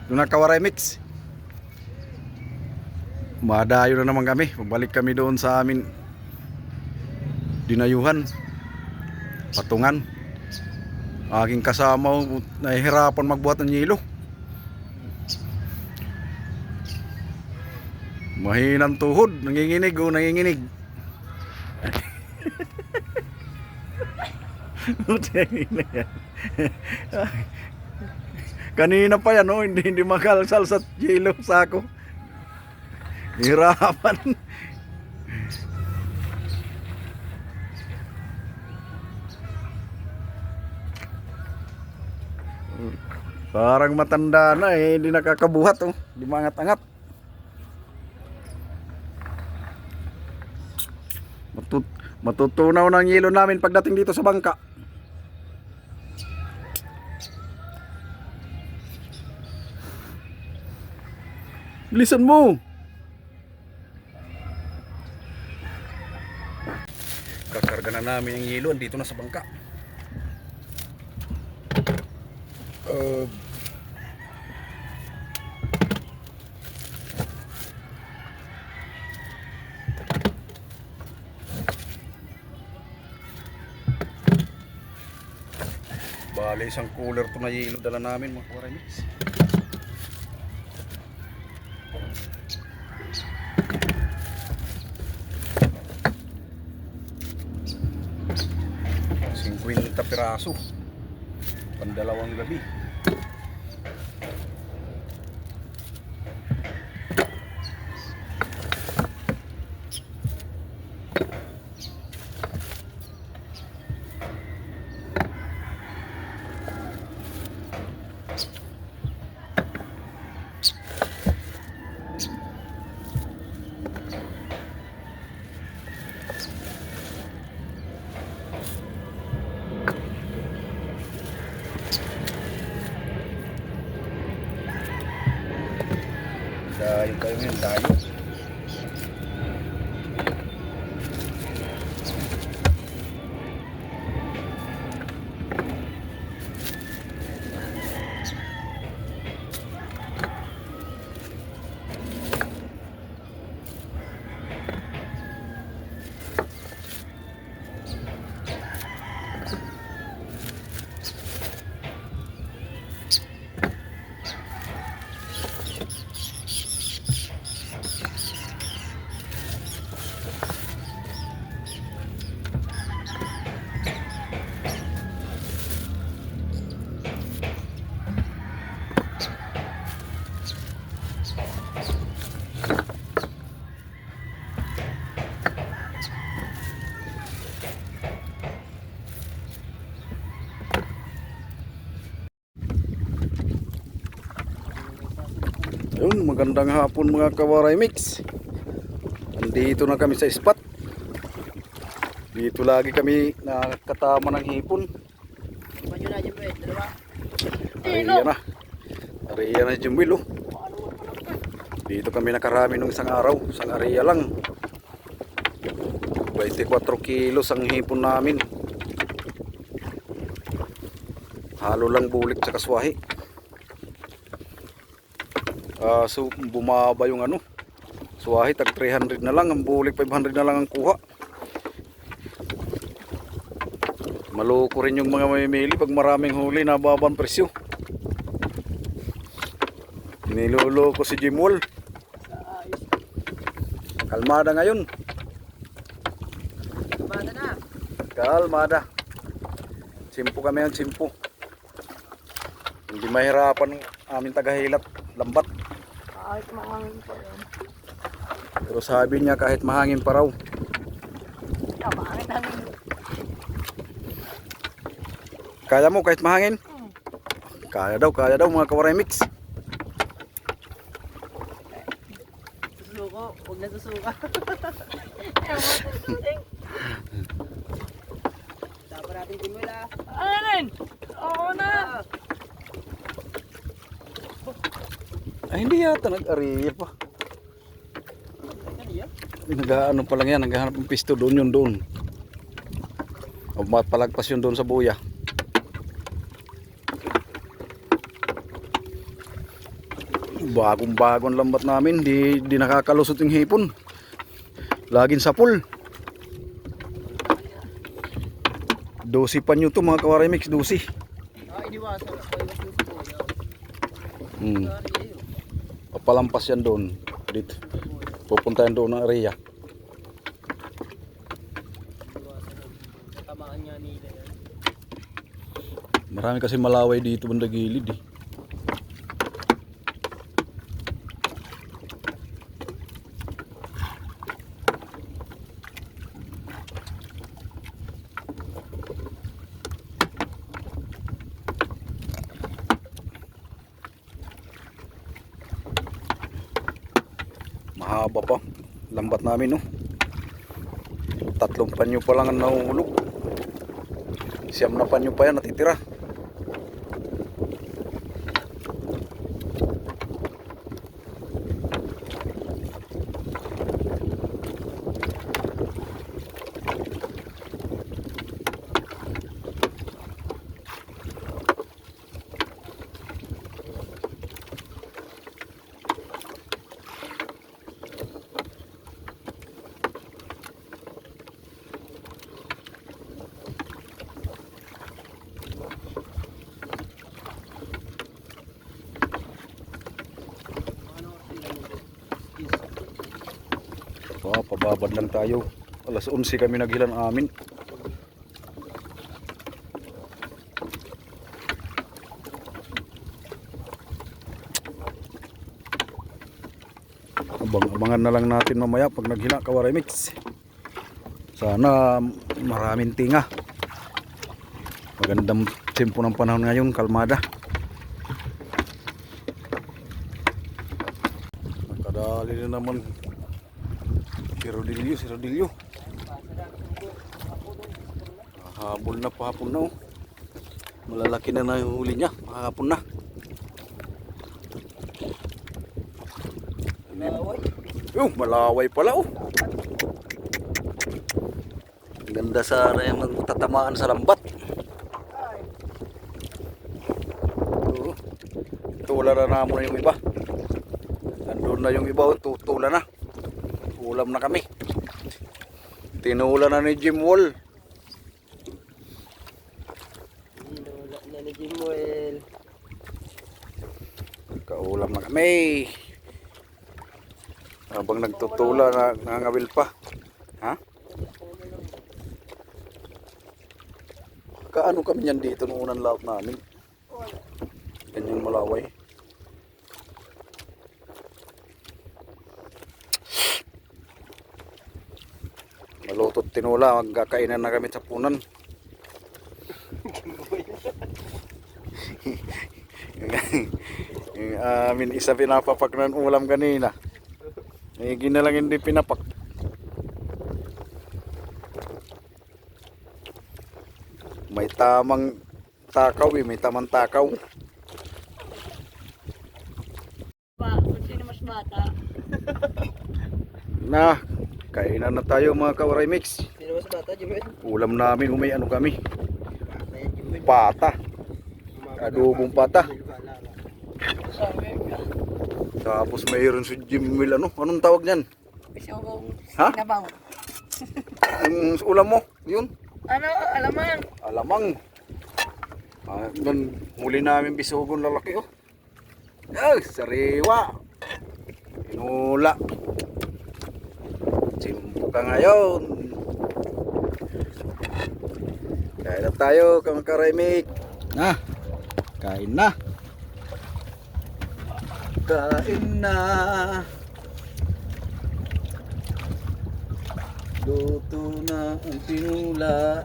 Doon na Kawaray Mix. Madayo na naman kami. Pabalik kami doon sa amin dinayuhan, patungan. Aking kasama nahihirapan magbuhat ng yelo. Mahinang tuhod, nanginginig o nanginginig. Kanina pa yan, oh, hindi makalsal sa yelo sako. Hirapan. Parang matanda na eh, hindi nakakabuhat oh, hindi mangat-angat. Matutunaw ng yelo namin pagdating dito sa bangka. Bilisan mo. Kakarga na namin ang yelo dito na sa bangka. Bale, isang cooler to na yelo dala namin mga Kawaray Mix. Piraso pandalawang gabi. Dayo kayo ngayon, dayo. Yun, magandang hapon mga Kawaray Mix. Nandito na kami sa spot. Dito lagi kami nakakatama ng hipon. Ariya na. Ariya na Jumwil oh. Dito kami nakarami nung isang araw. Isang ariya lang. 24 kilos ang hipon namin. Halo lang bulik sa kaswahi. So bumaba yung ano, suwahi tag 300 na lang, ang bulik 500 na lang ang kuha. Maloko rin yung mga mamimili pag maraming huli, nababang presyo. Niloloko si Jimwal. Kalmada ngayon. Kalmada na. Kalmada. Simpo kami ang simpo. Hindi mahirapan aming tagahilat, lambat. Kahit mahangin pa yan. Pero sabi niya kahit mahangin pa raw. Mahangin namin. Kaya mo kahit mahangin? Kaya daw mga Kawaray Mix. Susuko, huwag na susuka. Dapat natin timula. Ano rin? Oo na. Ay, hindi yata nag-ariya pa. Nag-ano pa lang yan, naghahanap ng pisto doon yun doon. O palagpas yun doon sa buya. Bagong-bagong lambat namin, di nakakalusot yung hipon. Laging sa pool. 12 pa nyo to mga kawarimix, 12. Iniwasan ako. Iwasan sa kuya. Hmm. Papalampas yan doon. Dito. Pupuntahan doon ng area. Tamaan nga nila yan. Marami kasi malaway dito banda gilid eh. Mahaba pa lambat namin, no. 3 panyo pa lang ang nahuhulog. 9 na panyo pa yan natitira. Pababad lang tayo. Alas 11 kami naghilan amin. Abang-abangan na lang natin mamaya pag naghila kawarimix. Sana maraming tinga. Magandang tempo ng panahon ngayon, kalmada. Nakadali na naman. Si Rodilio. Habol na pahapon na, oh. Malalaki na na yung huli niya. Pahapon na. Malaway pala, oh. Ganda sa tatamaan sa lambat. Tula na naman yung iba. Nandun na yung iba, oh. Tutula na. Ulam na kami. Tinula na ni Jim Wall. Tinula na ni Jim Wall. Kaulam na kami. Habang nagtutula na nangawil pa. Ha? Kaano kami yan dito nung unang laot namin? Ganyang malaway. Malutot tinula, magkakainan na kami sa punan. Yung amin isa pinapapak ng ulam kanina. Higi na lang hindi pinapak. May tamang takaw eh, may tamang takaw. Kung sino mas bata? Na, kainan na tayo mga kawarimix. Sino mas bata, Jim Wall? Ulam namin, umay ano kami. Bata yan, Jim Wall. Pata. Adobong pata. Sabi ka. Tapos mayroon si Jim Will, ano? Anong tawag niyan? Bisogong Ha? sinabaw. Yung ulam mo, yun. Ano, alamang? Alamang. Doon huli namin bisugon lalaki, oh. Ay, sariwa. Inula. Simpo ka ngayon. Kain na tayo, kamakarimik. Na, kain na. Kain na. Luto na ang tinula.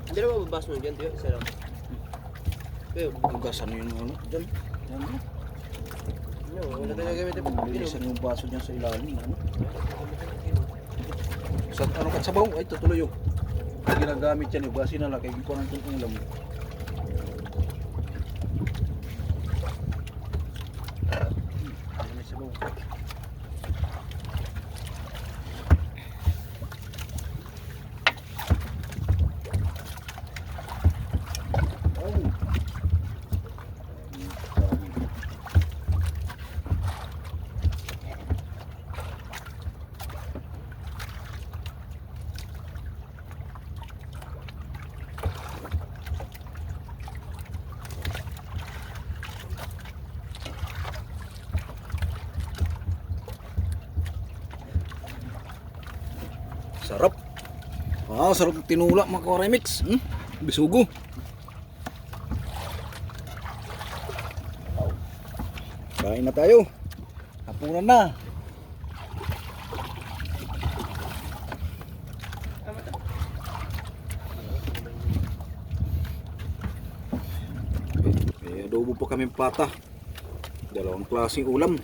Hindi na mababas mo dyan, Tiyo. Isa lang. Pero, Hugasan yun ano dyan. Yan mo. no, wala tayo gagamitin pag Bilisan yung baso dyan sa ilalim. Ano? Sa ano kat sabaw? Ay tutuloy yun. Ginagamit yan. Hugasin na lang. Kaya ikuha ng ulam. May sabaw. Sarap. Sarap ng tinula mga ka-remix. Bisugo. Kain na tayo. Hapunan na. May adobo pa kami pata. Dalawang klaseng ulam.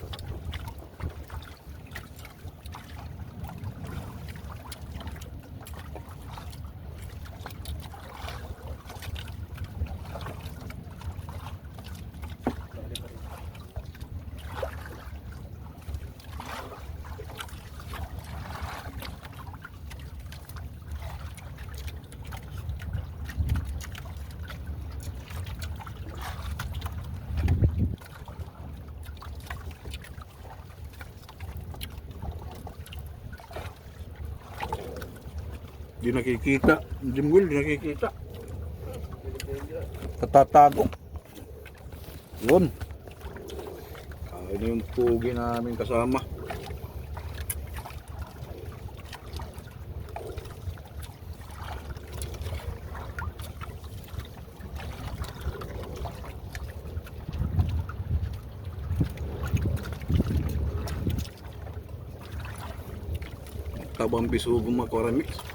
Di nakikita. Jim Will, di nakikita. Katatago. Yun. Kain na yung pugi namin kasama. Tabang bisugo mga ka-remix.